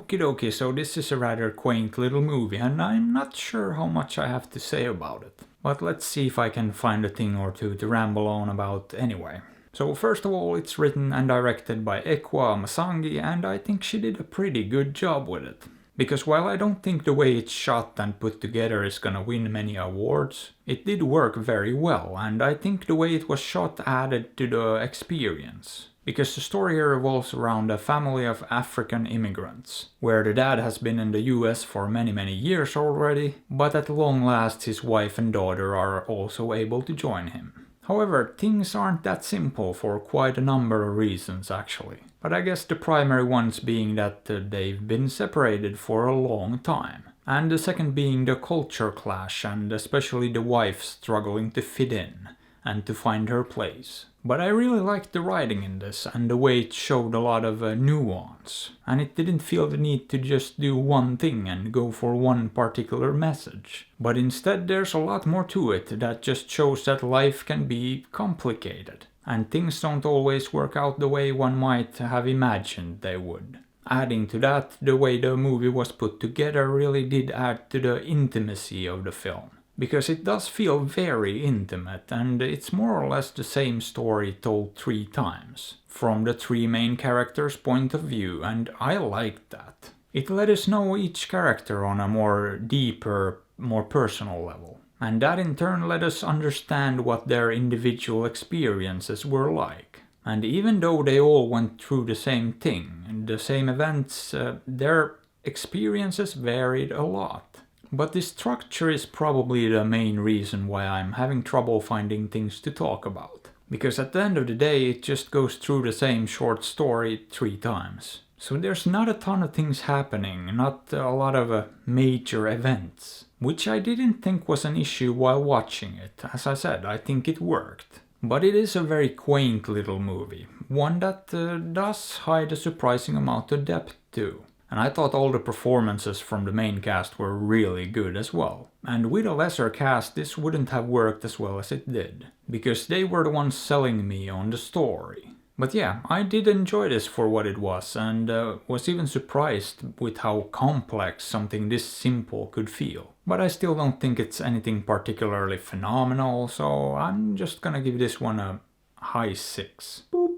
Okie dokie, so this is a rather quaint little movie, and I'm not sure how much I have to say about it. But let's see if I can find a thing or two to ramble on about anyway. So first of all, it's written and directed by Ekwa Masangi, and I think she did a pretty good job with it. Because while I don't think the way it's shot and put together is gonna win many awards, it did work very well, and I think the way it was shot added to the experience. Because the story here revolves around a family of African immigrants, where the dad has been in the US for many years already, but at long last his wife and daughter are also able to join him. However, things aren't that simple for quite a number of reasons actually. But I guess the primary ones being that they've been separated for a long time. And the second being the culture clash, and especially the wife struggling to fit in and to find her place. But I really liked the writing in this and the way it showed a lot of nuance. And it didn't feel the need to just do one thing and go for one particular message. But instead there's a lot more to it that just shows that life can be complicated. And things don't always work out the way one might have imagined they would. Adding to that, the way the movie was put together really did add to the intimacy of the film. Because it does feel very intimate, and it's more or less the same story told 3 times, from the 3 main characters' point of view, and I liked that. It let us know each character on a more deeper, more personal level, and that in turn let us understand what their individual experiences were like. And even though they all went through the same thing, and the same events, their experiences varied a lot. But the structure is probably the main reason why I'm having trouble finding things to talk about. Because at the end of the day, it just goes through the same short story 3 times. So there's not a ton of things happening, not a lot of major events. Which I didn't think was an issue while watching it. As I said, I think it worked. But it is a very quaint little movie. One that does hide a surprising amount of depth too. And I thought all the performances from the main cast were really good as well. And with a lesser cast this wouldn't have worked as well as it did. Because they were the ones selling me on the story. But yeah, I did enjoy this for what it was, and was even surprised with how complex something this simple could feel. But I still don't think it's anything particularly phenomenal, so I'm just gonna give this one a high 6. Boop.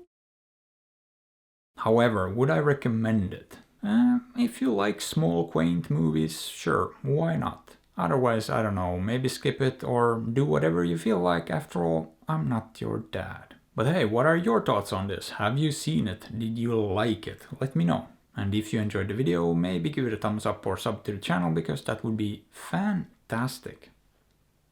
However, would I recommend it? If you like small, quaint movies, sure, why not? Otherwise, I don't know, maybe skip it or do whatever you feel like. After all, I'm not your dad. But hey, what are your thoughts on this? Have you seen it? Did you like it? Let me know. And if you enjoyed the video, maybe give it a thumbs up or sub to the channel, because that would be fantastic.